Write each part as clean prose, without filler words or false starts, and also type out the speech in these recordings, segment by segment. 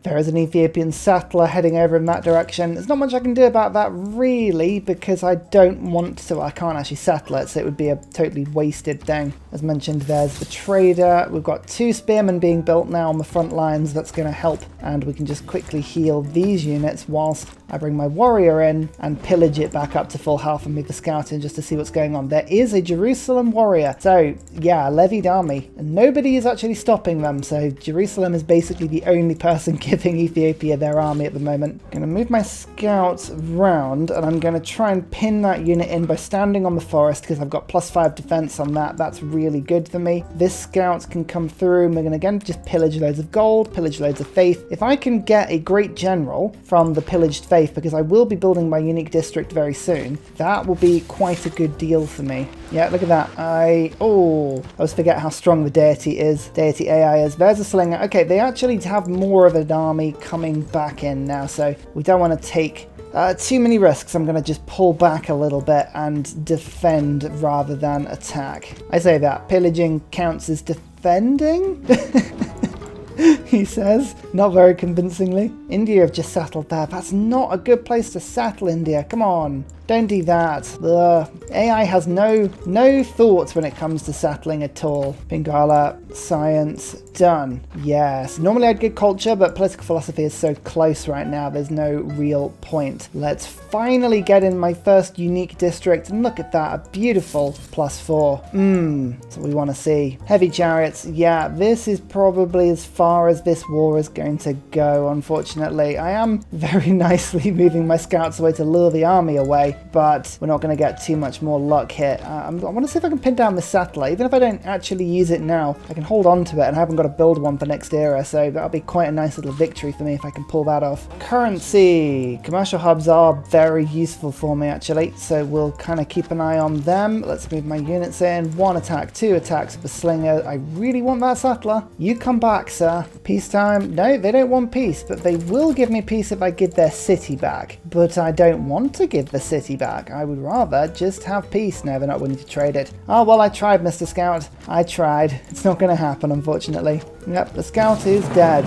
There is an Ethiopian settler heading over in that direction. There's not much I can do about that really, because I don't want to. I can't actually settle it, so it would be a totally wasted thing. As mentioned, there's the trader. We've got 2 spearmen being built now on the front lines. That's going to help, and we can just quickly heal these units whilst I bring my warrior in and pillage it back up to full health and move the scout in just to see what's going on. There is a Jerusalem warrior. So yeah, levied army. And nobody is actually stopping them. So Jerusalem is basically the only person giving Ethiopia their army at the moment. I'm going to move my scouts round and I'm going to try and pin that unit in by standing on the forest because I've got +5 defense on that. That's really good for me. This scout can come through and we're going to again just pillage loads of gold, pillage loads of faith. If I can get a great general from the pillaged faith, because I will be building my unique district very soon, that will be quite a good deal for me. Yeah, look at that. I always forget how strong the Deity is. Deity AI is. There's a slinger. Okay, they actually have more of an army coming back in now, so we don't want to take too many risks. I'm going to just pull back a little bit and defend rather than attack. I say that. Pillaging counts as defending? He says, not very convincingly. India have just settled there. That's not a good place to settle, India. Come on. Don't do that. The AI has no thoughts when it comes to settling at all. Bengala, science, done. Yes. Normally I'd get culture, but political philosophy is so close right now, there's no real point. Let's finally get in my first unique district, and look at that, a beautiful +4. That's what we want to see. Heavy chariots. Yeah, this is probably as far as this war is going to go, unfortunately. I am very nicely moving my scouts away to lure the army away, but we're not going to get too much more luck here. I want to see if I can pin down the settler. Even if I don't actually use it now, I can hold on to it, and I haven't got to build one for next era, so that'll be quite a nice little victory for me if I can pull that off. Currency. Commercial hubs are very useful for me, actually, so we'll kind of keep an eye on them. Let's move my units in. 1 attack, 2 attacks with the slinger. I really want that settler. You come back, sir. Peacetime. No, they don't want peace, but they will give me peace if I give their city back. But I don't want to give the city back. I would rather just have peace. No, they're not willing to trade it. Oh, well, I tried, Mr. Scout. I tried. It's not going to happen, unfortunately. Yep, the scout is dead.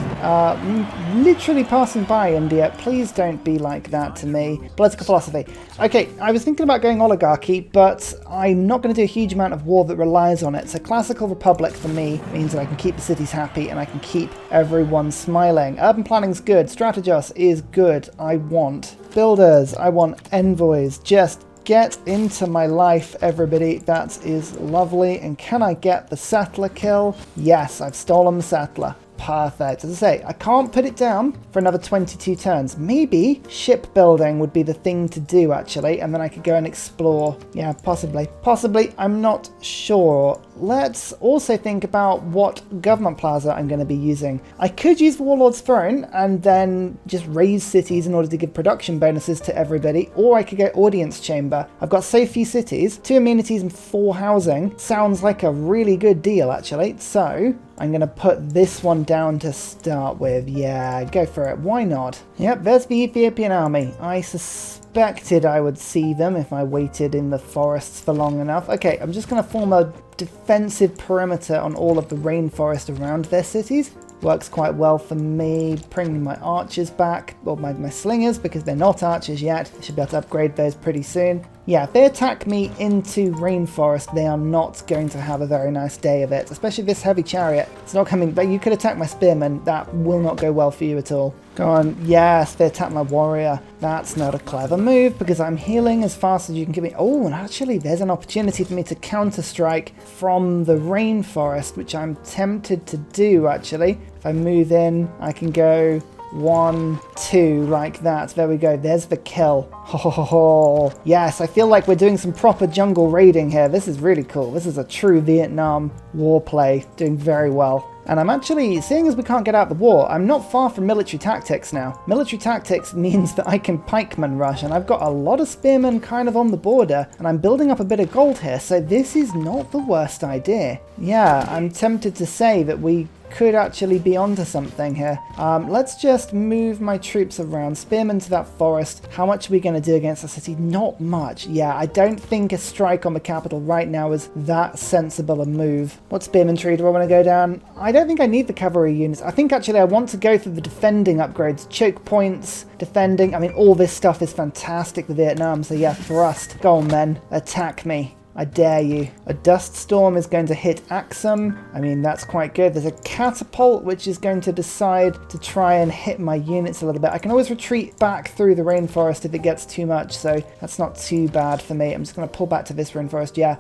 Literally passing by, India. Please don't be like that to me. Political philosophy. Okay, I was thinking about going oligarchy, but I'm not going to do a huge amount of war that relies on it. So classical republic for me means that I can keep the cities happy and I can keep everyone smiling. Urban planning's good. Strategos is good. I want builders. I want envoys. Just get into my life, everybody. That is lovely. And can I get the settler kill? Yes, I've stolen the settler. Perfect. As I say, I can't put it down for another 22 turns. Maybe shipbuilding would be the thing to do, actually, and then I could go and explore. Yeah, possibly. Possibly. I'm not sure. Let's also think about what government plaza I'm going to be using. I could use Warlord's Throne and then just raise cities in order to give production bonuses to everybody, or I could go Audience Chamber. I've got so few cities, 2 amenities and 4 housing. Sounds like a really good deal, actually. So I'm going to put this one down to start with. Yeah, go for it. Why not? Yep, there's the Ethiopian army. I suspected I would see them if I waited in the forests for long enough. Okay, I'm just going to form a defensive perimeter on all of the rainforest around their cities. Works quite well for me. Bringing my archers back, or my slingers, because they're not archers yet. I should be able to upgrade those pretty soon. Yeah, if they attack me into rainforest, they are not going to have a very nice day of it, especially this heavy chariot. It's not coming, but you could attack my spearmen. That will not go well for you at all. Go on. Yes, they attack my warrior. That's not a clever move because I'm healing as fast as you can give me. Oh, and actually there's an opportunity for me to counter-strike from the rainforest, which I'm tempted to do, actually. If I move in, I can go 1, 2, like that. There we go. There's the kill. Oh, yes, I feel like we're doing some proper jungle raiding here. This is really cool. This is a true Vietnam war play. Doing very well. And I'm actually, seeing as we can't get out of the war, I'm not far from military tactics now. Military tactics means that I can pikeman rush, and I've got a lot of spearmen kind of on the border, and I'm building up a bit of gold here, so this is not the worst idea. Yeah, I'm tempted to say that we could actually be onto something here. Let's just move my troops around. Spearmen to that forest. How much are we going to do against the city? Not much. Yeah, I don't think a strike on the capital right now is that sensible a move. What spearman tree do I want to go down? I don't think I need the cavalry units. I think actually I want to go for the defending upgrades. Choke points, defending. I mean, all this stuff is fantastic for Vietnam. So yeah, thrust. Go on then. Attack me. I dare you. A dust storm is going to hit Axum. I mean, that's quite good. There's a catapult, which is going to decide to try and hit my units a little bit. I can always retreat back through the rainforest if it gets too much, so that's not too bad for me. I'm just going to pull back to this rainforest. Yeah,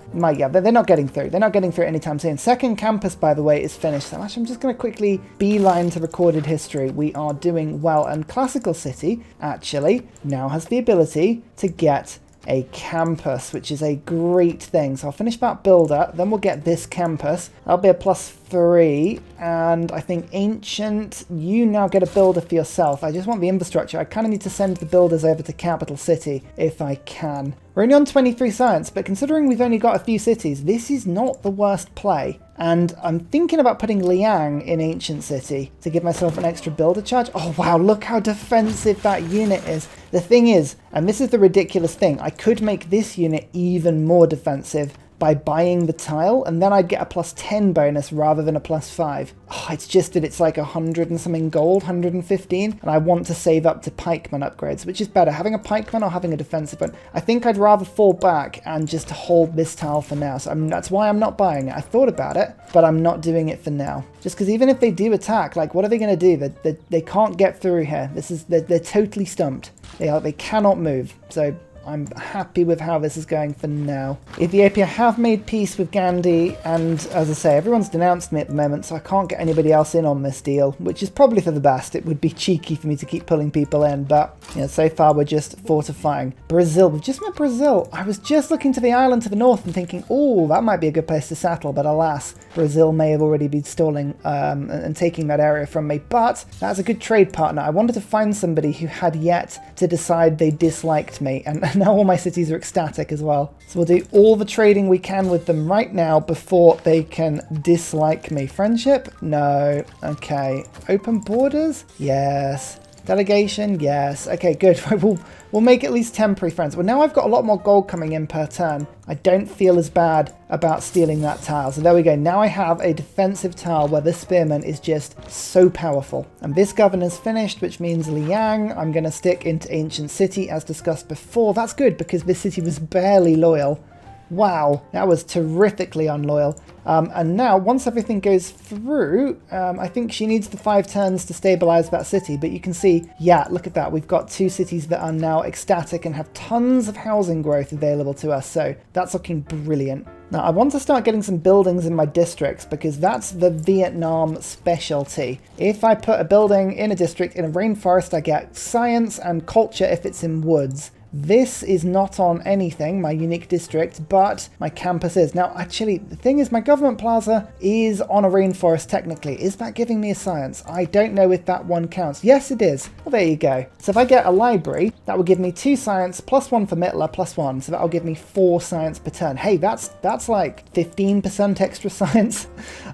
they're not getting through. They're not getting through anytime soon. Second campus, by the way, is finished. So actually, I'm just going to quickly beeline to recorded history. We are doing well, and Classical City, actually, now has the ability to get a campus, which is a great thing. So I'll finish that builder, then we'll get this campus. That'll be a +3, and I think Ancient, you now get a builder for yourself. I just want the infrastructure. I kind of need to send the builders over to Capital City if I can. We're only on 23 science, but considering we've only got a few cities, this is not the worst play. And I'm thinking about putting Liang in Ancient City to give myself an extra builder charge. Oh wow, look how defensive that unit is. The thing is, and this is the ridiculous thing, I could make this unit even more defensive by buying the tile, and then I'd get a +10 bonus rather than a +5. Oh, it's just that it's like 100 and something gold, 115, and I want to save up to pikeman upgrades, which is better, having a pikeman or having a defensive one. I think I'd rather fall back and just hold this tile for now, so that's why I'm not buying it. I thought about it, but I'm not doing it for now. Just because even if they do attack, like, what are they going to do? They can't get through here. They're totally stumped. They cannot move, so I'm happy with how this is going for now. Ethiopia have made peace with Gandhi, and as I say, everyone's denounced me at the moment, so I can't get anybody else in on this deal, which is probably for the best. It would be cheeky for me to keep pulling people in, but you know, so far we're just fortifying. Brazil, we've just met Brazil. I was just looking to the island to the north and thinking, oh, that might be a good place to settle, but alas, Brazil may have already been stalling and taking that area from me, but that's a good trade partner. I wanted to find somebody who had yet to decide they disliked me, and now all my cities are ecstatic as well. So we'll do all the trading we can with them right now before they can dislike me. Friendship? No. Okay. Open borders? Yes. Delegation? Yes. Okay, good. We'll make at least temporary friends. Well, now I've got a lot more gold coming in per turn. I don't feel as bad about stealing that tile. So there we go. Now I have a defensive tile where this spearman is just so powerful. And this governor's finished, which means Liang, I'm going to stick into Ancient City as discussed before. That's good because this city was barely loyal. Wow, that was terrifically unloyal. And now, once everything goes through, I think she needs the 5 turns to stabilize that city. But you can see, yeah, look at that. We've got 2 cities that are now ecstatic and have tons of housing growth available to us. So that's looking brilliant. Now, I want to start getting some buildings in my districts because that's the Vietnam specialty. If I put a building in a district in a rainforest, I get science and culture if it's in woods. This is not on anything, my unique district, but my campus is. Now, actually, the thing is, my government plaza is on a rainforest technically. Is that giving me a science? I don't know if that one counts. Yes, it is. Well, there you go. So if I get a library, that will give me 2 science, +1 for Mittler, +1. So that'll give me 4 science per turn. Hey, that's like 15% extra science.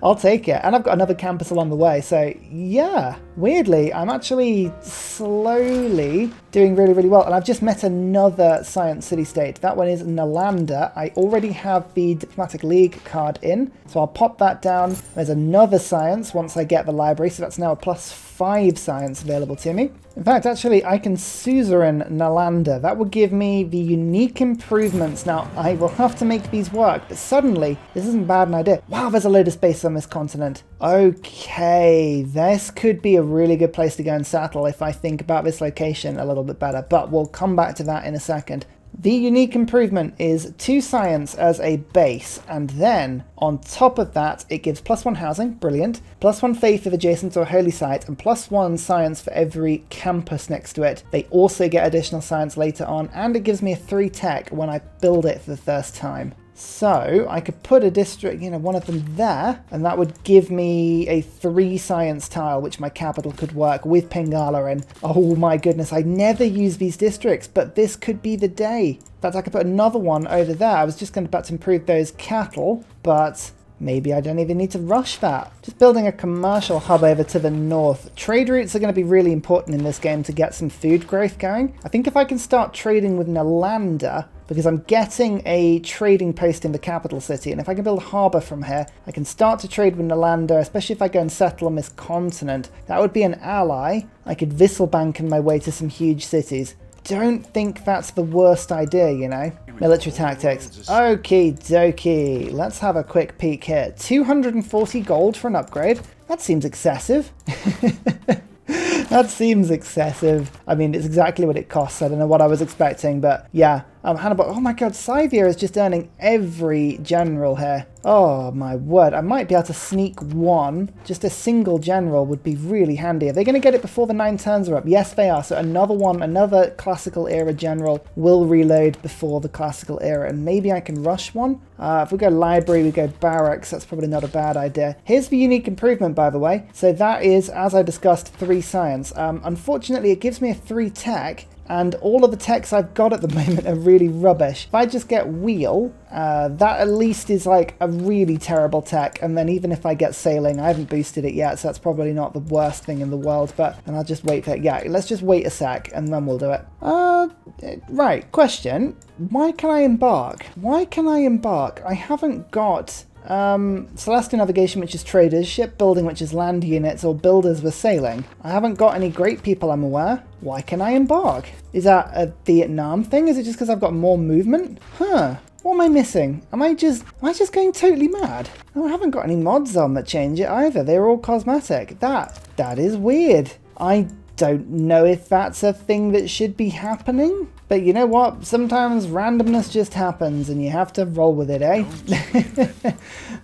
I'll take it. And I've got another campus along the way. So yeah, weirdly, I'm actually slowly doing really, really well. And I've just met another science city-state. That one is Nalanda. I already have the Diplomatic League card in, so I'll pop that down. There's another science once I get the library, so that's now a +5 science available to me. In fact, actually, I can suzerain Nalanda. That will give me the unique improvements. Now, I will have to make these work, but suddenly, this isn't bad an idea. Wow, there's a load of space on this continent. Okay, this could be a really good place to go and settle if I think about this location a little bit better, but we'll come back to that in a second. The unique improvement is 2 science as a base, and then on top of that it gives +1 housing, brilliant, +1 faith if adjacent to a holy site, and +1 science for every campus next to it. They also get additional science later on, and it gives me a 3 tech when I build it for the first time. So I could put a district, one of them there, and that would give me a 3 science tile, which my capital could work with Pengala in. Oh my goodness, I never use these districts, but this could be the day. In fact, I could put another one over there. I was just about to improve those cattle, but maybe I don't even need to rush that. Just building a commercial hub over to the north. Trade routes are going to be really important in this game to get some food growth going. I think if I can start trading with Nalanda, because I'm getting a trading post in the capital city, and if I can build a harbour from here, I can start to trade with Nalanda, especially if I go and settle on this continent. That would be an ally. I could Visselbanken my way to some huge cities. Don't think that's the worst idea, you know. Military tactics. Okie dokie. Let's have a quick peek here. 240 gold for an upgrade. That seems excessive. That seems excessive. I mean, it's exactly what it costs. I don't know what I was expecting, but yeah. Hannibal. Oh my god, Scythia is just earning every general here. Oh my word. I might be able to sneak one. Just a single general would be really handy. Are they going to get it before the 9 turns are up? Yes, they are. So another one, another classical era general will reload before the classical era. And maybe I can rush one. If we go library, we go barracks. That's probably not a bad idea. Here's the unique improvement, by the way. So that is, as I discussed, 3 science. Unfortunately, it gives me a 3 tech. And all of the techs I've got at the moment are really rubbish. If I just get wheel, that at least is like a really terrible tech. And then even if I get sailing, I haven't boosted it yet, so that's probably not the worst thing in the world. But, and I'll just wait for it. Yeah, let's just wait a sec and then we'll do it. Right, question. Why can I embark? Why can I embark? I haven't got... Celestial navigation, which is traders, shipbuilding, which is land units, or builders with sailing. I haven't got any great people, I'm aware. Why can I embark? Is that a Vietnam thing? Is it just because I've got more movement? Huh. What am I missing? Am I just going totally mad? No, I haven't got any mods on that change it either. They're all cosmetic. That is weird. I don't know if that's a thing that should be happening. But you know what? Sometimes randomness just happens and you have to roll with it, eh?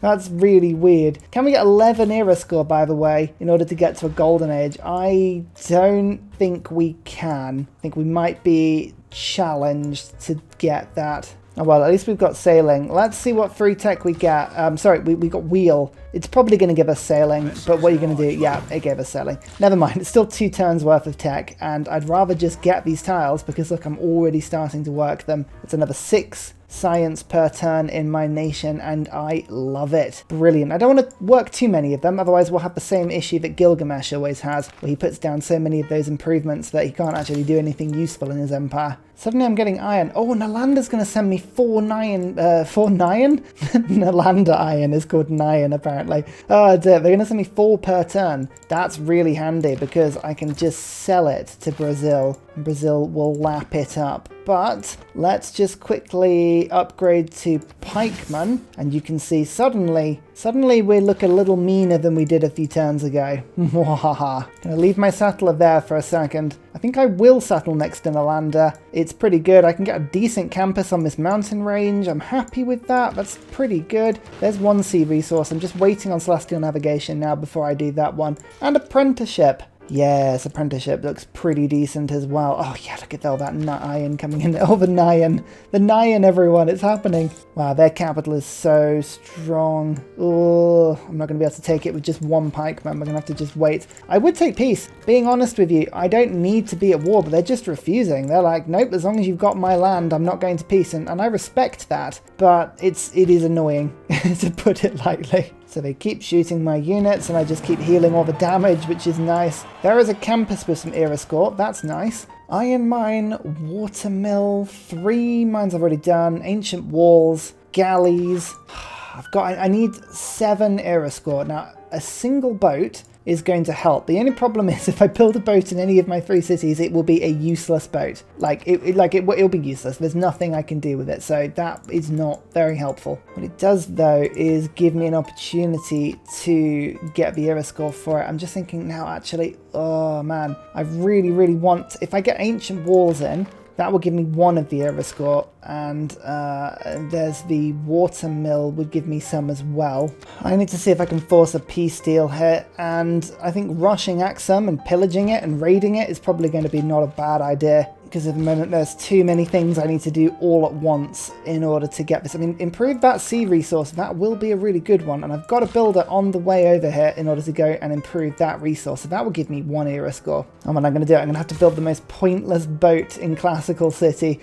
That's really weird. Can we get 11 era score, by the way, in order to get to a golden age? I don't think we can. I think we might be challenged to get that. Oh, well, at least we've got sailing. Let's see what free tech we get. Sorry, we got wheel. It's probably going to give us sailing, but what are you going to do? Yeah, it gave us sailing. Never mind, it's still 2 turns worth of tech, and I'd rather just get these tiles because, look, I'm already starting to work them. It's another 6 science per turn in my nation, and I love it. Brilliant. I don't want to work too many of them, otherwise we'll have the same issue that Gilgamesh always has, where he puts down so many of those improvements that he can't actually do anything useful in his empire. Suddenly I'm getting iron. Oh, Nalanda's going to send me 4 Nyan? Nalanda iron is called Nyan, apparently. Oh, dear. They're going to send me 4 per turn. That's really handy because I can just sell it to Brazil. And Brazil will lap it up. But let's just quickly upgrade to pikeman. And you can see suddenly we look a little meaner than we did a few turns ago. Mwahaha. Gonna leave my settler there for a second. I think I will settle next to Nalanda. It's pretty good. I can get a decent campus on this mountain range. I'm happy with that. That's pretty good. There's 1 sea resource. I'm just waiting on Celestial Navigation now before I do that one. And apprenticeship. Yes, apprenticeship looks pretty decent as well. Oh yeah, look at all that iron coming in. Oh, the Nyan. The Nyan, everyone. It's happening. Wow, their capital is so strong. Oh, I'm not going to be able to take it with just 1 pikeman. We're going to have to just wait. I would take peace. Being honest with you, I don't need to be at war, but they're just refusing. They're like, nope, as long as you've got my land, I'm not going to peace. And I respect that, but it is annoying, to put it lightly. So they keep shooting my units and I just keep healing all the damage, which is nice. There is a campus with some era score. That's nice. Iron mine, watermill, 3 mines I've already done, ancient walls, galleys. I need 7 era score. Now, a single boat is going to help. The only problem is if I build a boat in any of my 3 cities, it will be a useless boat. It'll be useless. There's nothing I can do with it. So that is not very helpful. What it does though is give me an opportunity to get the era score for it. I'm just thinking now actually, oh man, I really, really want, if I get ancient walls in, that will give me 1 of the era score, and there's the water mill would give me some as well. I need to see if I can force a peace deal here, and I think rushing Axum and pillaging it and raiding it is probably going to be not a bad idea, because at the moment there's too many things I need to do all at once in order to get this. I mean, improve that sea resource, that will be a really good one, and I've got a builder on the way over here in order to go and improve that resource, so that will give me 1 era score. And what I'm going to do, I'm going to have to build the most pointless boat in Classical City.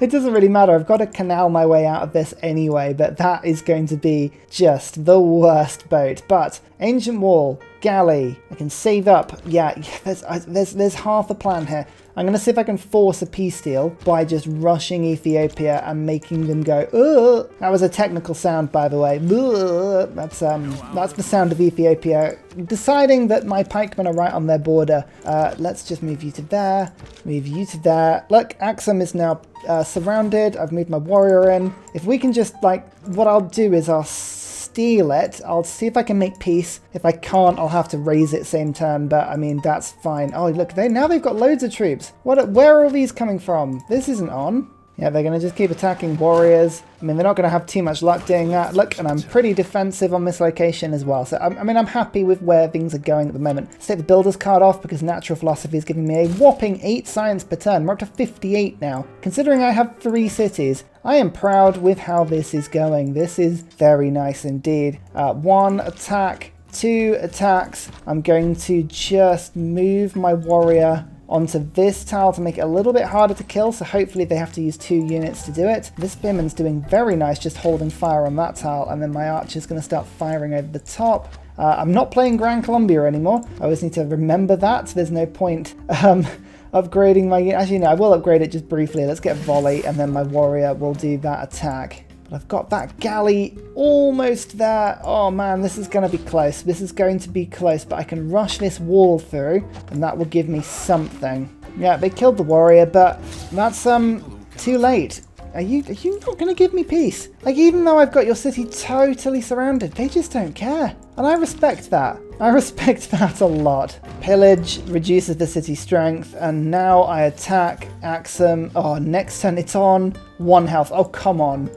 It doesn't really matter. I've got to canal my way out of this anyway, but that is going to be just the worst boat. But ancient wall, galley, I can save up. Yeah, there's half a plan here. I'm going to see if I can force a peace deal by just rushing Ethiopia and making them go, ugh. That was a technical sound, by the way. Ugh. That's the sound of Ethiopia deciding that my pikemen are right on their border. Let's just move you to there, move you to there. Look, Axum is now surrounded. I've moved my warrior in. If we can just, like, what I'll do is I'll steal it. I'll see if I can make peace. If I can't, I'll have to raise it same turn, but I mean, that's fine. Oh, look, now they've got loads of troops. Where are all these coming from? This isn't on. Yeah, they're going to just keep attacking warriors. I mean, they're not going to have too much luck doing that. Look, and I'm pretty defensive on this location as well. So, I mean, I'm happy with where things are going at the moment. Let's take the builder's card off because natural philosophy is giving me a whopping 8 science per turn. We're up to 58 now. Considering I have 3 cities, I am proud with how this is going. This is very nice indeed. 1 attack, 2 attacks. I'm going to just move my warrior onto this tile to make it a little bit harder to kill, so hopefully they have to use 2 units to do it. This spearman's doing very nice just holding fire on that tile, and then my archer's going to start firing over the top. I'm not playing Grand Columbia anymore. I always need to remember that. There's no point upgrading my... Actually, no, I will upgrade it just briefly. Let's get volley, and then my warrior will do that attack. I've got that galley almost there. Oh man, this is going to be close. This is going to be close, but I can rush this wall through and that will give me something. Yeah, they killed the warrior, but that's too late. Are you not going to give me peace? Like, even though I've got your city totally surrounded, they just don't care. And I respect that. I respect that a lot. Pillage reduces the city strength, and now I attack Axum. Oh, next turn it's on 1 health. Oh, come on.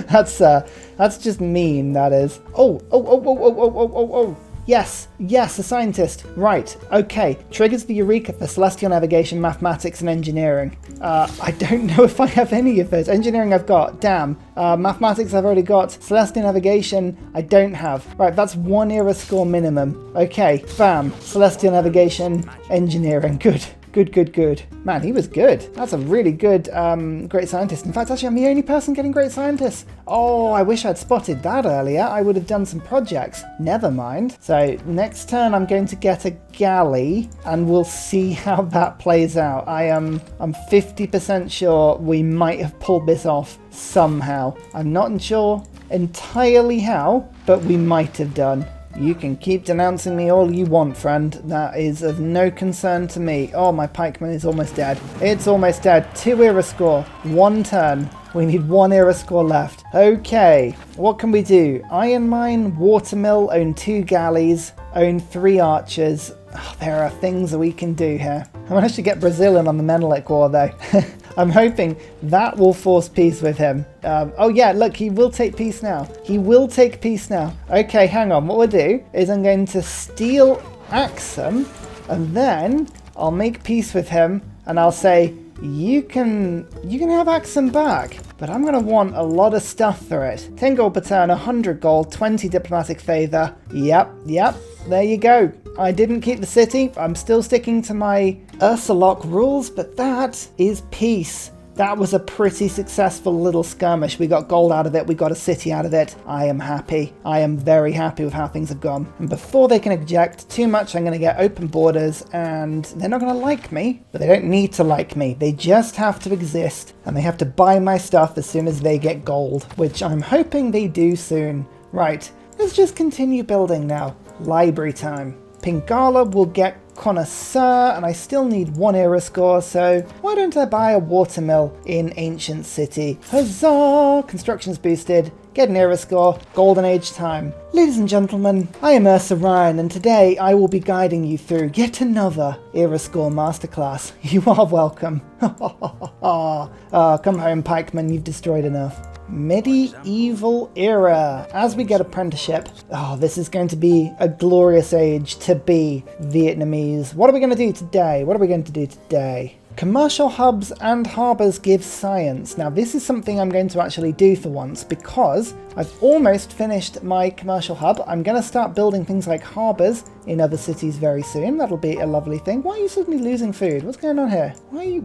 That's just mean, that is. Oh. Yes, a scientist. Right, okay. Triggers the Eureka for Celestial Navigation, Mathematics, and Engineering. I don't know if I have any of those. Engineering I've got, damn. Mathematics I've already got. Celestial Navigation I don't have. Right, that's 1 era score minimum. Okay, bam. Celestial Navigation, Engineering, good. Good. Man, he was good. That's a really good great scientist. In fact, actually, I'm the only person getting great scientists. Oh, I wish I'd spotted that earlier. I would have done some projects. Never mind. So next turn, I'm going to get a galley, and we'll see how that plays out. I'm 50% sure we might have pulled this off somehow. I'm not sure entirely how, but we might have done. You can keep denouncing me all you want, friend. That is of no concern to me. Oh, my pikeman is almost dead. It's almost dead. 2 era score. 1 turn. We need 1 era score left. Okay, what can we do? Iron mine, watermill, own 2 galleys, own 3 archers. Oh, there are things that we can do here. I managed to get Brazil in on the Menelik War, though. I'm hoping that will force peace with him. Oh yeah, look, he will take peace now. He will take peace now. Okay, hang on. What we'll do is I'm going to steal Axum, and then I'll make peace with him, and I'll say, you can have Axum back, but I'm going to want a lot of stuff for it. 10 gold per turn, 100 gold, 20 diplomatic favor. Yep, there you go. I didn't keep the city. I'm still sticking to my Ursalocke rules, but that is peace. That was a pretty successful little skirmish. We got gold out of it. We got a city out of it. I am happy. I am very happy with how things have gone. And before they can object too much, I'm going to get open borders, and they're not going to like me, but they don't need to like me. They just have to exist, and they have to buy my stuff as soon as they get gold, which I'm hoping they do soon. Right, let's just continue building now. Library time. Pingala will get Connoisseur, and I still need 1 era score, so why don't I buy a watermill in Ancient City? Huzzah! Construction's boosted, get an era score, golden age time. Ladies and gentlemen, I am Ursa Ryan, and today I will be guiding you through yet another era score masterclass. You are welcome. Come home, pikeman, you've destroyed enough. Medieval era. As we get apprenticeship, this is going to be a glorious age to be Vietnamese. What are we going to do today? Commercial hubs and harbours give science. Now this is something I'm going to actually do for once because I've almost finished my commercial hub. I'm going to start building things like harbours in other cities very soon. That'll be a lovely thing. Why are you suddenly losing food? What's going on here? Why?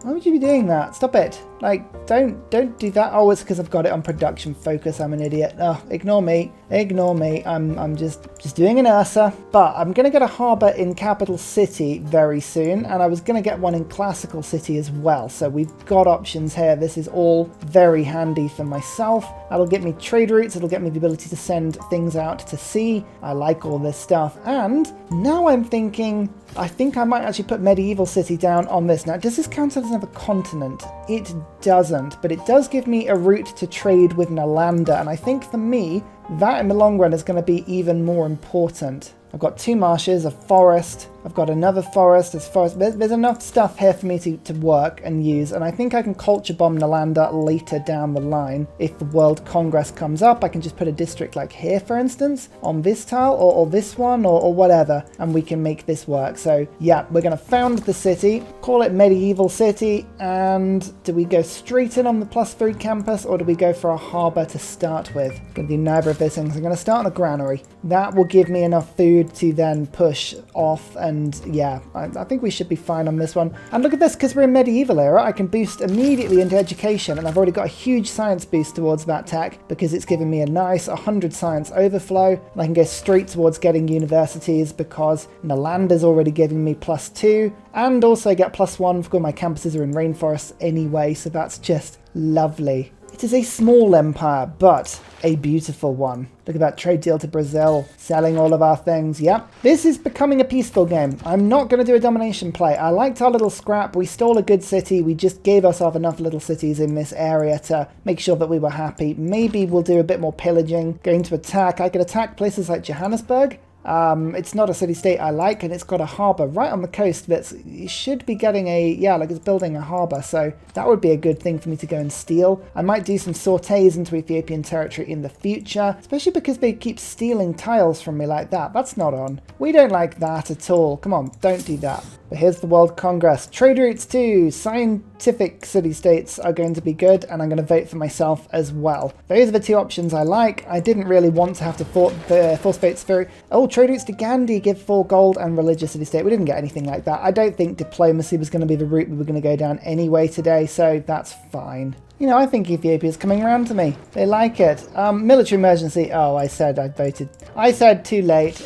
Why would you be doing that? Stop it. Like, don't do that. Oh, it's because I've got it on production focus. I'm an idiot. Oh, ignore me. Ignore me. I'm just doing an Ursa. But I'm going to get a harbour in Capital City very soon. And I was going to get one in Classical City as well. So we've got options here. This is all very handy for myself. That'll get me trade routes. It'll get me the ability to send things out to sea. I like all this stuff. And now I'm thinking, I think I might actually put Medieval City down on this. Now, does this count as another continent? It doesn't, but it does give me a route to trade with Nalanda, and I think for me, that in the long run is going to be even more important. I've got 2 marshes, a forest, I've got another forest, there's enough stuff here for me to work and use, and I think I can culture bomb Nalanda later down the line. If the World Congress comes up, I can just put a district like here, for instance, on this tile, or this one, or whatever, and we can make this work. So yeah, we're going to found the city, call it Medieval City, and do we go straight in on the +3 campus, or do we go for a harbour to start with? I'm going to do neither of those things. I'm going to start on a granary. That will give me enough food to then push off, and yeah, I think we should be fine on this one. And look at this, because we're in medieval era, I can boost immediately into education, and I've already got a huge science boost towards that tech because it's given me a nice 100 science overflow, and I can go straight towards getting universities because Nalanda's already giving me +2, and also get +1 because my campuses are in rainforests anyway, so that's just lovely. It is a small empire, but a beautiful one. Look at that trade deal to Brazil, selling all of our things. Yep, this is becoming a peaceful game. I'm not going to do a domination play. I liked our little scrap. We stole a good city. We just gave ourselves enough little cities in this area to make sure that we were happy. Maybe we'll do a bit more pillaging, going to attack. I could attack places like Johannesburg. It's not a city-state I like, and it's got a harbour right on the coast that should be getting it's building a harbour, so that would be a good thing for me to go and steal. I might do some sorties into Ethiopian territory in the future, especially because they keep stealing tiles from me like that. That's not on. We don't like that at all. Come on, don't do that. But here's the World Congress. Trade routes too. Scientific city-states are going to be good, and I'm going to vote for myself as well. Those are the 2 options I like. I didn't really want to have to force votes for... Oh, trade routes to Gandhi give 4 gold and religious city-state. We didn't get anything like that. I don't think diplomacy was going to be the route we were going to go down anyway today, so that's fine. You know, I think Ethiopia's coming around to me. They like it. Military emergency. Oh, I said I voted. I said too late.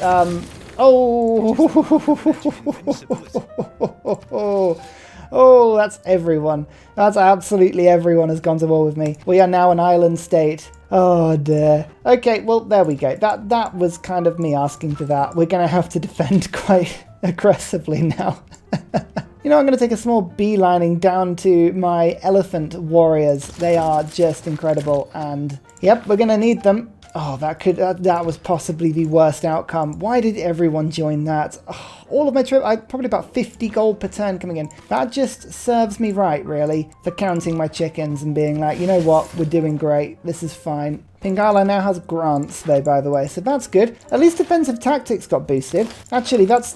Oh, that's everyone. That's absolutely everyone has gone to war with me. We are now an island state. Oh dear. Okay, well, there we go. That was kind of me asking for that. We're going to have to defend quite aggressively now. You know, I'm going to take a small beelining down to my elephant warriors. They are just incredible, and yep, we're going to need them. Oh, that was possibly the worst outcome. Why did everyone join that? Oh, all of my trip, probably about 50 gold per turn coming in. That just serves me right, really, for counting my chickens and being like, you know what, we're doing great. This is fine. Pingala now has grants, though, by the way, so that's good. At least defensive tactics got boosted. Actually, that's...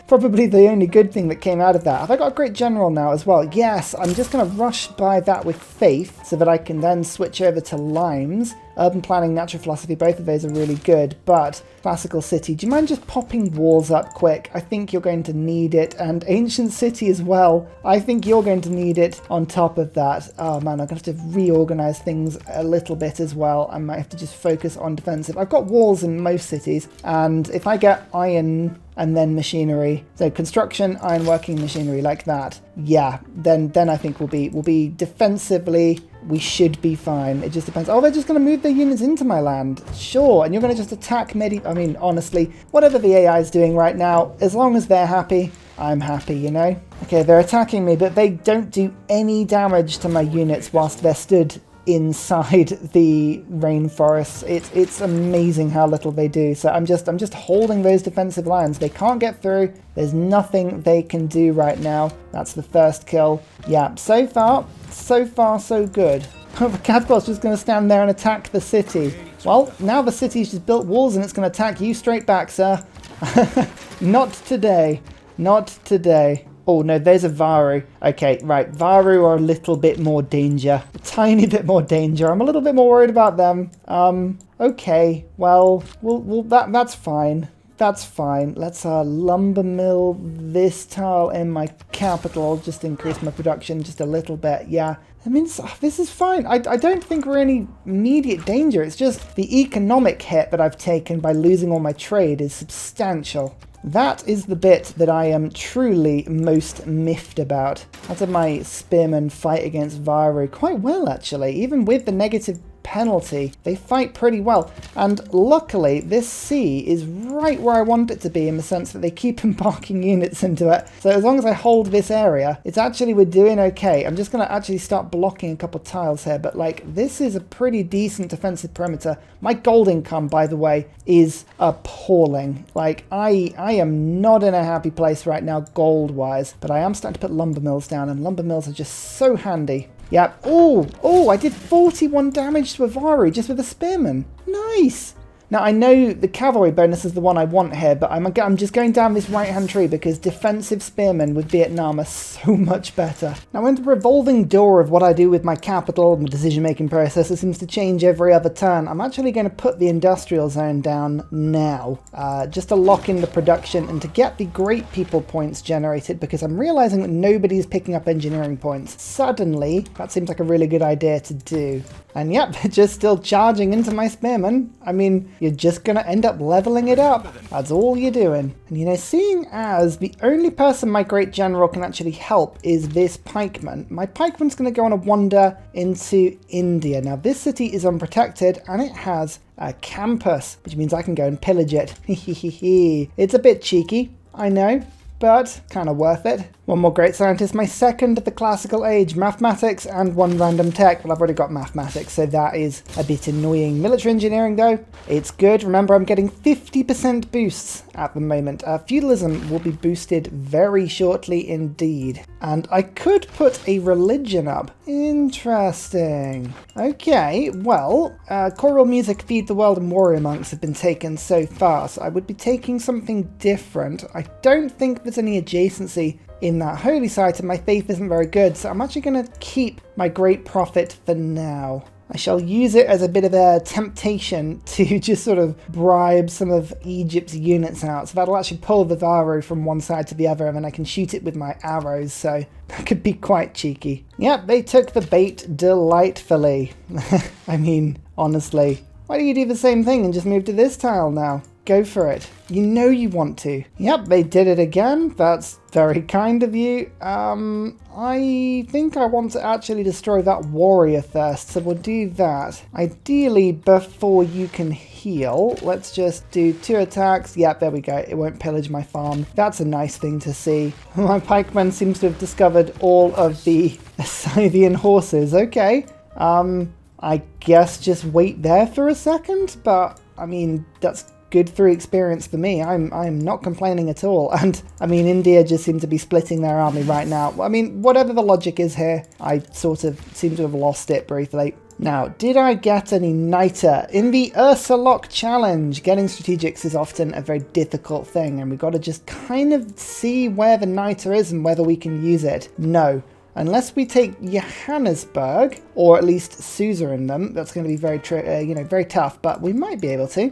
probably the only good thing that came out of that. Have I got a great general now as well? Yes, I'm just going to rush by that with faith so that I can then switch over to limes. Urban planning, natural philosophy, both of those are really good, but classical city, do you mind just popping walls up quick? I think you're going to need it, and ancient city as well. I think you're going to need it on top of that. Oh man, I'm going to have to reorganize things a little bit as well. I might have to just focus on defensive. I've got walls in most cities, and if I get iron and then machinery, so construction, ironworking, machinery like that, yeah, then I think we'll be defensively, we should be fine. It just depends. Oh, they're just going to move their units into my land. Sure, and you're going to just attack I mean, honestly, whatever the AI is doing right now, as long as they're happy, I'm happy, you know? Okay, they're attacking me, but they don't do any damage to my units whilst they're stood inside the rainforests. It's amazing how little they do. So I'm just holding those defensive lines. They can't get through. There's nothing they can do right now. That's the first kill. Yeah, so far so good. The Catapult's just going to stand there and attack the city. Well, now the city's just built walls and it's going to attack you straight back, sir. Not today. Not today. Oh no, there's a Varu. Okay, right, Varu are a little bit more danger. A tiny bit more danger. I'm a little bit more worried about them. Okay, well, that's fine. that's fine. Let's lumber mill this tile in my capital, just increase my production just a little bit. Yeah, I mean, this is fine. I don't think we're in any immediate danger. It's just the economic hit that I've taken by losing all my trade is substantial. That is the bit that I am truly most miffed about. How did my spearmen fight against Varu? Quite well, actually. Even with the negative penalty, they fight pretty well. And luckily, this sea is right where I want it to be in the sense that they keep embarking units into it. So as long as I hold this area, we're doing okay. I'm just going to actually start blocking a couple tiles here, but like, this is a pretty decent defensive perimeter. My gold income, by the way, is appalling. Like, I am not in a happy place right now gold-wise, but I am starting to put lumber mills down, and lumber mills are just so handy. Yep. Oh, I did 41 damage to Avaru just with a spearman. Nice. Now, I know the cavalry bonus is the one I want here, but I'm just going down this right-hand tree because defensive spearmen with Vietnam are so much better. Now, in the revolving door of what I do with my capital and the decision-making process, it seems to change every other turn. I'm actually going to put the industrial zone down now, just to lock in the production and to get the great people points generated, because I'm realizing that nobody's picking up engineering points. Suddenly, that seems like a really good idea to do. And yep, they're just still charging into my spearmen. I mean, you're just going to end up leveling it up. That's all you're doing. And you know, seeing as the only person my great general can actually help is this pikeman, my pikeman's going to go on a wander into India. Now, this city is unprotected and it has a campus, which means I can go and pillage it. It's a bit cheeky, I know, but kind of worth it. One more great scientist, my second of the classical age, mathematics and one random tech. Well, I've already got mathematics, so that is a bit annoying. Military engineering, though, it's good. Remember, I'm getting 50% boosts at the moment. Feudalism will be boosted very shortly indeed. And I could put a religion up. Interesting. Okay, well, choral music, feed the world, and warrior monks have been taken so far, so I would be taking something different. I don't think there's any adjacency in that holy site, and my faith isn't very good, so I'm actually going to keep my great prophet for now. I shall use it as a bit of a temptation to just sort of bribe some of Egypt's units out, so that'll actually pull the Varu from one side to the other, and then I can shoot it with my arrows, so that could be quite cheeky. Yep, they took the bait delightfully. I mean, honestly, why don't you do the same thing and just move to this tile now? Go for it. You know you want to. Yep, they did it again. That's very kind of you. I think I want to actually destroy that warrior first, so we'll do that. Ideally, before you can heal, let's just do 2 attacks. Yep, there we go. It won't pillage my farm. That's a nice thing to see. My pikeman seems to have discovered all of the Scythian horses. Okay. I guess just wait there for a second, but I mean, that's good through experience for me. I'm not complaining at all. And I mean, India just seem to be splitting their army right now. I mean, whatever the logic is here, I sort of seem to have lost it briefly. Now, did I get any niter? In the Ursalocke challenge, getting strategics is often a very difficult thing, and we've got to just kind of see where the niter is and whether we can use it. No. Unless we take Johannesburg, or at least Suzerain, that's going to be very, very tough, but we might be able to.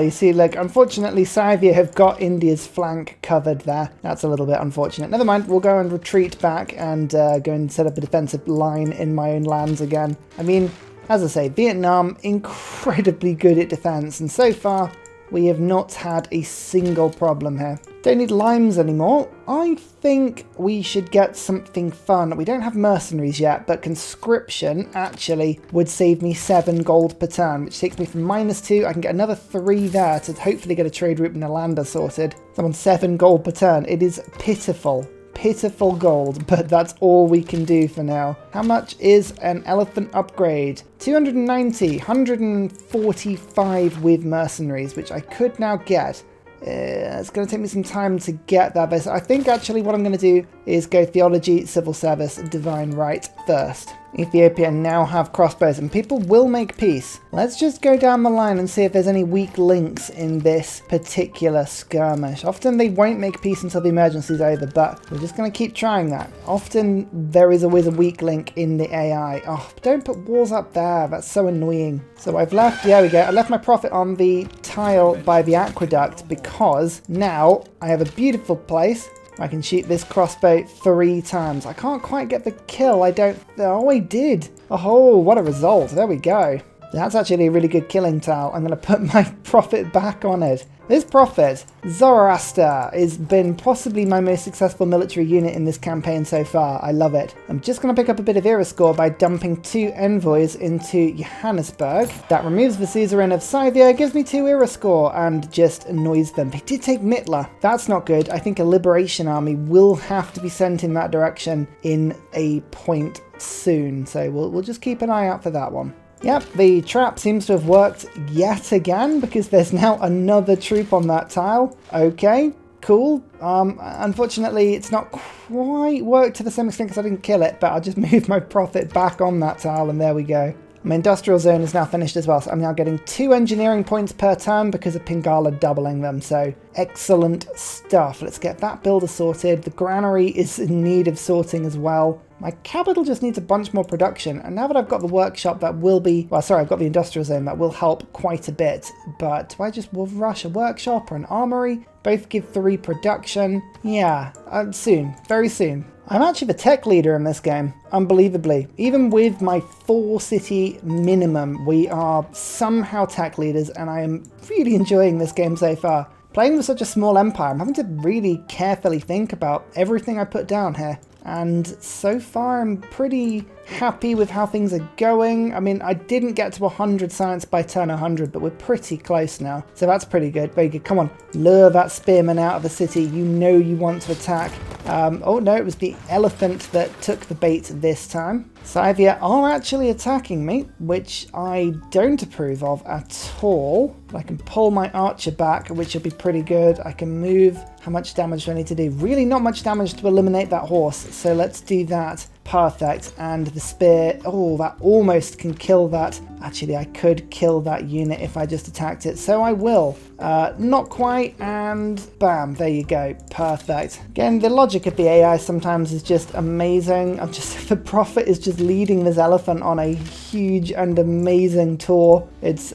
You see, look, unfortunately, Scythia have got India's flank covered there. That's a little bit unfortunate. Never mind, we'll go and retreat back and go and set up a defensive line in my own lands again. I mean, as I say, Vietnam, incredibly good at defense, and so far, we have not had a single problem here. Don't need limes anymore. I think we should get something fun. We don't have mercenaries yet, but conscription actually would save me 7 gold per turn, which takes me from -2. I can get another 3 there to hopefully get a trade route in Nalanda sorted. I'm on 7 gold per turn. It is pitiful. Pitiful gold, but that's all we can do for now. How much is an elephant upgrade? 290, 145 with mercenaries, which I could now get. It's going to take me some time to get that, but I think actually what I'm going to do is go theology, civil service, divine right first. Ethiopia now have crossbows, and people will make peace. Let's just go down the line and see if there's any weak links in this particular skirmish. Often they won't make peace until the emergency's over, but we're just going to keep trying that. Often there is always a weak link in the AI. Oh, don't put walls up there. That's so annoying. So I've left, there we go, I left my prophet on the tile by the aqueduct because now I have a beautiful place. I can shoot this crossbow 3 times. I can't quite get the kill. Oh, I did. Oh, what a result. There we go. That's actually a really good killing tile. I'm going to put my prophet back on it. This prophet, Zoroaster, has been possibly my most successful military unit in this campaign so far. I love it. I'm just going to pick up a bit of era score by dumping 2 envoys into Johannesburg. That removes the suzerain of Scythia, gives me 2 era score, and just annoys them. They did take Mitla. That's not good. I think a liberation army will have to be sent in that direction in a point soon. So we'll just keep an eye out for that one. Yep, the trap seems to have worked yet again because there's now another troop on that tile. Okay, cool. Unfortunately, it's not quite worked to the same extent because I didn't kill it, but I'll just move my prophet back on that tile and there we go. My industrial zone is now finished as well, so I'm now getting 2 engineering points per turn because of Pingala doubling them, so excellent stuff. Let's get that builder sorted. The granary is in need of sorting as well. My capital just needs a bunch more production, and now that I've got the workshop that will be, well sorry, I've got the industrial zone that will help quite a bit, but do I just rush a workshop or an armory? Both give 3 production. Yeah, soon, very soon. I'm actually the tech leader in this game, unbelievably. Even with my 4 city minimum, we are somehow tech leaders, and I am really enjoying this game so far. Playing with such a small empire, I'm having to really carefully think about everything I put down here. And so far I'm pretty happy with how things are going. I mean, I didn't get to 100 science by turn 100, but we're pretty close now. So that's pretty good. Very good. Come on, lure that spearman out of the city. You know you want to attack. Oh no, it was the elephant that took the bait this time. Scythia are actually attacking me, which I don't approve of at all. But I can pull my archer back, which will be pretty good. I can move. How much damage do I need to do? Really not much damage to eliminate that horse. So let's do that. Perfect. And the spear, oh, that almost can kill that. Actually, I could kill that unit if I just attacked it, so I will. Not quite, and bam, there you go. Perfect. Again, the logic of the AI sometimes is just amazing. The prophet is just leading this elephant on a huge and amazing tour. It's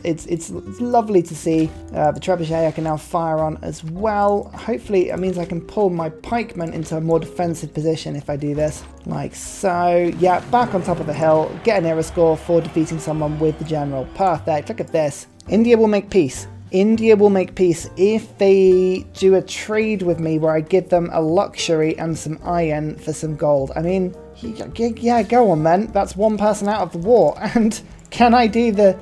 lovely to see. The trebuchet I can now fire on as well. Hopefully, it means I can pull my pikemen into a more defensive position if I do this. Like so. Yeah, back on top of the hill. Get an era score for defeating someone with the general. Perfect. Look at this. India will make peace. India will make peace if they do a trade with me where I give them a luxury and some iron for some gold. I mean, yeah, go on then. That's 1 person out of the war. And can I do the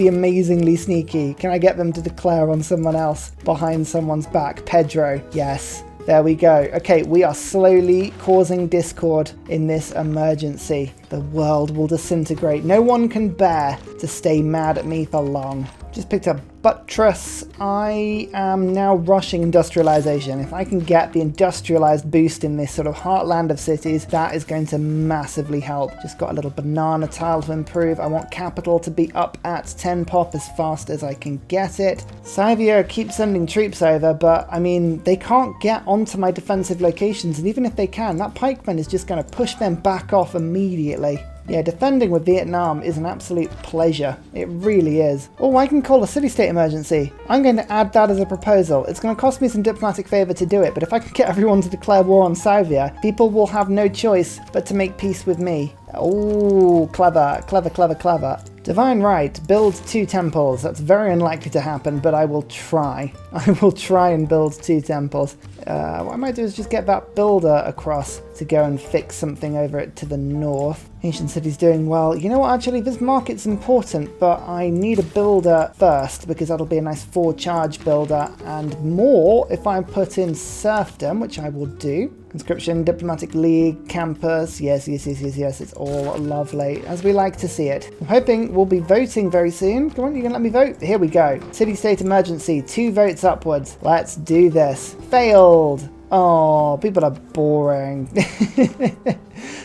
amazingly sneaky? Can I get them to declare on someone else behind someone's back? Pedro, yes. There we go. Okay, we are slowly causing discord in this emergency. The world will disintegrate. No one can bear to stay mad at me for long. Just picked up buttress. I am now rushing industrialization. If I can get the industrialized boost in this sort of heartland of cities, that is going to massively help. Just got a little banana tile to improve. I want capital to be up at 10 pop as fast as I can get it. Scythia keeps sending troops over, but I mean, they can't get onto my defensive locations, and even if they can, that pikeman is just going to push them back off immediately. Yeah, defending with Vietnam is an absolute pleasure. It really is. Oh, I can call a city-state emergency. I'm going to add that as a proposal. It's going to cost me some diplomatic favour to do it, but if I can get everyone to declare war on Scythia, people will have no choice but to make peace with me. Oh, clever, clever, clever, clever. Divine right, build 2 temples. That's very unlikely to happen, but I will try. I will try and build 2 temples. What I might do is just get that builder across to go and fix something over it to the north. Ancient city's doing well. You know what, actually, this market's important, but I need a builder first because that'll be a nice 4-charge builder and more if I put in serfdom, which I will do. Conscription, diplomatic league, campus, yes, it's all lovely, as we like to see it. I'm hoping we'll be voting very soon. Come on, you can let me vote? Here we go. City-state emergency, 2 votes upwards. Let's do this. Failed. Oh, people are boring.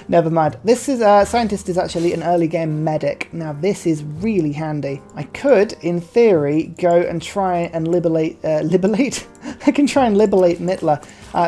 Never mind. This is scientist is actually an early game medic. Now this is really handy. I could, in theory, go and try and liberate. I can try and liberate Mittler,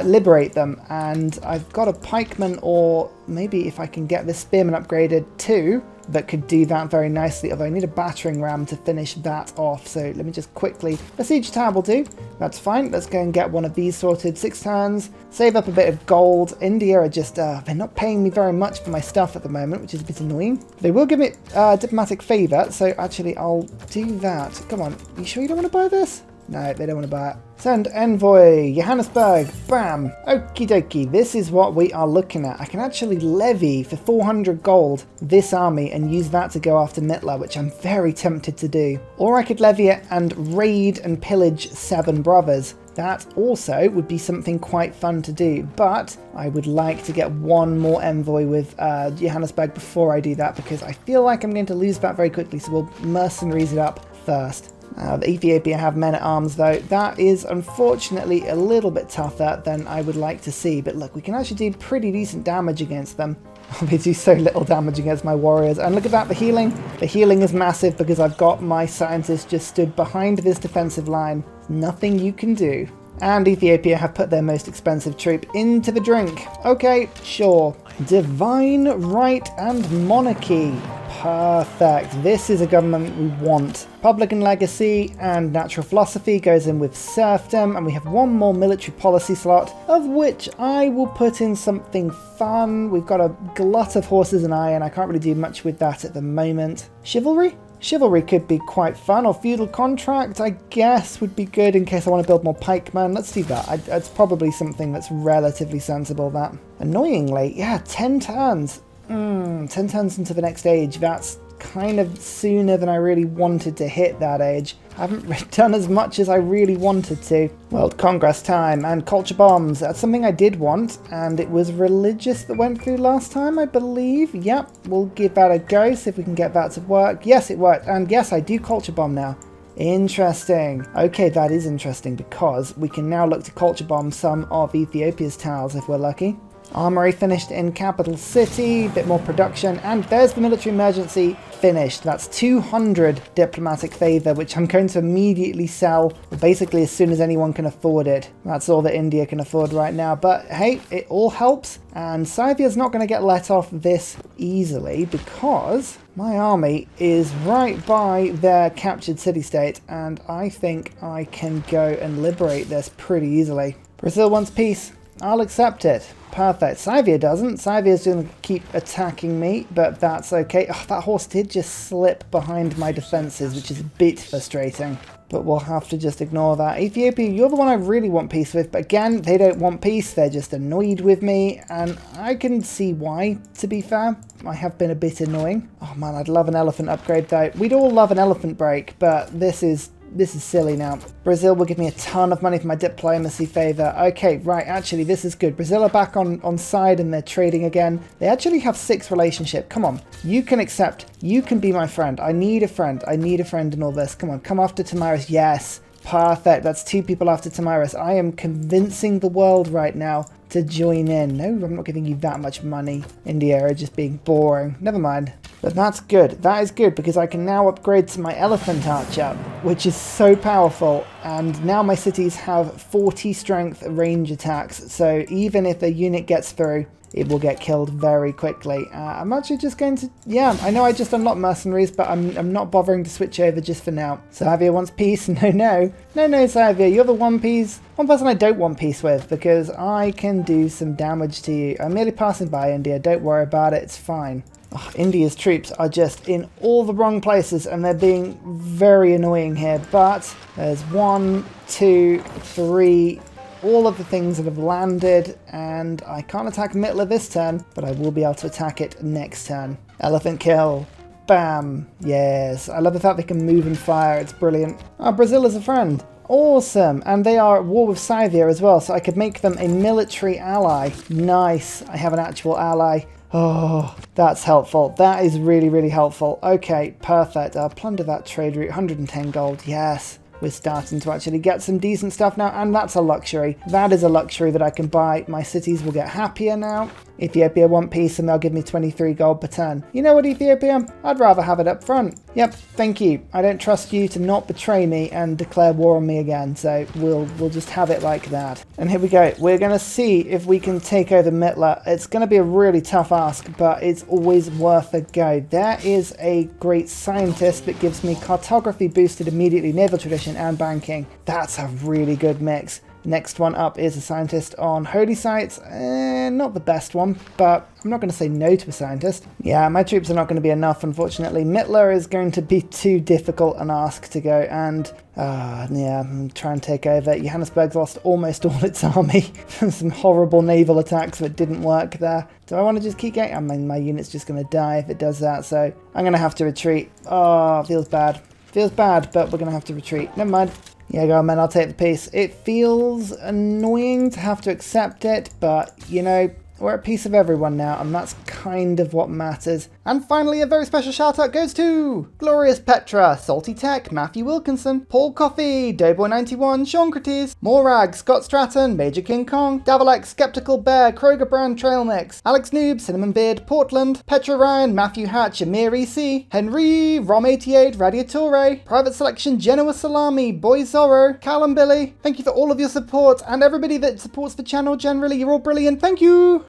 liberate them, and I've got a pikeman, or maybe if I can get this spearman upgraded too, that could do that very nicely, although I need a battering ram to finish that off. So let me just quickly, a siege tower will do. That's fine. Let's go and get one of these sorted. 6 turns, save up a bit of gold. India are just, they're not paying me very much for my stuff at the moment, which is a bit annoying. They will give me diplomatic favour, so actually I'll do that. Come on, you sure you don't want to buy this? No, they don't want to buy it. Send envoy, Johannesburg, bam. Okie dokie, this is what we are looking at. I can actually levy for 400 gold this army and use that to go after Mittler, which I'm very tempted to do. Or I could levy it and raid and pillage 7 brothers. That also would be something quite fun to do, but I would like to get one more envoy with Johannesburg before I do that, because I feel like I'm going to lose that very quickly, so we'll mercenaries it up first. The Ethiopia have men-at-arms though. That is unfortunately a little bit tougher than I would like to see, but look, we can actually do pretty decent damage against them. They do so little damage against my warriors. And look at that, the healing. The healing is massive because I've got my scientists just stood behind this defensive line. Nothing you can do. And Ethiopia have put their most expensive troop into the drink. Okay, sure. Divine right and monarchy. Perfect. This is a government we want. Republican legacy and natural philosophy goes in with serfdom, and we have one more military policy slot, of which I will put in something fun. We've got a glut of horses and iron. I can't really do much with that at the moment. Chivalry? Chivalry could be quite fun, or feudal contract, I guess, would be good in case I want to build more pikemen. Let's do that. It's probably something that's relatively sensible, that. Annoyingly, yeah, 10 turns. 10 turns into the next age. That's kind of sooner than I really wanted to hit that age. I haven't done as much as I really wanted to. World Congress time and culture bombs. That's something I did want, and it was religious that went through last time, I believe. Yep, we'll give that a go, see if we can get that to work. Yes, it worked, and yes, I do culture bomb now. Interesting. Okay, that is interesting because we can now look to culture bomb some of Ethiopia's towns if we're lucky. Armory finished in capital city, bit more production, and there's the military emergency finished. That's 200 diplomatic favour, which I'm going to immediately sell, basically as soon as anyone can afford it. That's all that India can afford right now, but hey, it all helps, and Scythia's not going to get let off this easily because my army is right by their captured city-state, and I think I can go and liberate this pretty easily. Brazil wants peace. I'll accept it. Perfect. Scythia doesn't. Scythia's going to keep attacking me, but that's okay. Oh, that horse did just slip behind my defences, which is a bit frustrating. But we'll have to just ignore that. Ethiopia, you're the one I really want peace with, but again, they don't want peace. They're just annoyed with me, and I can see why, to be fair. I have been a bit annoying. Oh man, I'd love an elephant upgrade though. We'd all love an elephant break, but this is silly now. Brazil will give me a ton of money for my diplomacy favour. Okay, right, actually, this is good. Brazil are back on side and they're trading again. They actually have 6 relationship. Come on, you can accept. You can be my friend. I need a friend. I need a friend in all this. Come on, come after Tamiris. Yes, perfect. That's 2 people after Tamiris. I am convincing the world right now to join in. No, I'm not giving you that much money. India are just being boring. Never mind. But that's good. That is good because I can now upgrade to my elephant archer, which is so powerful. And now my cities have 40 strength range attacks. So even if a unit gets through, it will get killed very quickly. I'm actually just going to... Yeah, I know I just unlocked mercenaries, but I'm not bothering to switch over just for now. Scythia wants peace. No, Scythia, you're the one person I don't want peace with, because I can do some damage to you. I'm merely passing by India. Don't worry about it. It's fine. Oh, India's troops are just in all the wrong places, and they're being very annoying here. But there's 1, 2, 3... all of the things that have landed, and I can't attack Mittler this turn, but I will be able to attack it next turn. Elephant kill. Bam. Yes. I love the fact they can move and fire. It's brilliant. Oh, Brazil is a friend. Awesome. And they are at war with Scythia as well, so I could make them a military ally. Nice. I have an actual ally. Oh, that's helpful. That is really, really helpful. Okay, perfect. I'll plunder that trade route. 110 gold. Yes. we're starting to actually get some decent stuff now, and that's a luxury. That is a luxury that I can buy. My cities will get happier now. Ethiopia want peace and they'll give me 23 gold per turn. You know what, Ethiopia? I'd rather have it up front. Yep, thank you. I don't trust you to not betray me and declare war on me again, so we'll just have it like that. And here we go. We're going to see if we can take over Mittler. It's going to be a really tough ask, but it's always worth a go. There is a great scientist that gives me cartography boosted immediately, naval tradition and banking. That's a really good mix. Next one up is a scientist on holy sites. Not the best one, but I'm not going to say no to a scientist. Yeah, my troops are not going to be enough, unfortunately. Mittler is going to be too difficult an ask to go, and yeah, try and take over. Johannesburg's lost almost all its army. Some horrible naval attacks that didn't work there. Do I want to just keep going? I mean, my unit's just going to die if it does that, so I'm going to have to retreat. Oh, feels bad. Feels bad, but we're going to have to retreat. Never mind. Yeah, go on, man, I'll take the peace. It feels annoying to have to accept it, but, you know, we're at peace with everyone now, and that's kind of what matters. And finally, a very special shout out goes to Glorious Petra, Salty Tech, Matthew Wilkinson, Paul Coffey, Doughboy91, Sean Crites, Morag, Scott Stratton, Major King Kong, Davalek, Skeptical Bear, Kroger Brand Trail Mix, Alex Noob, Cinnamon Beard, Portland, Petra Ryan, Matthew Hatch, Amir EC, Henry, Rom88, Radiatore, Private Selection, Genoa Salami, Boy Zorro, Callum Billy. Thank you for all of your support, and everybody that supports the channel generally. You're all brilliant. Thank you!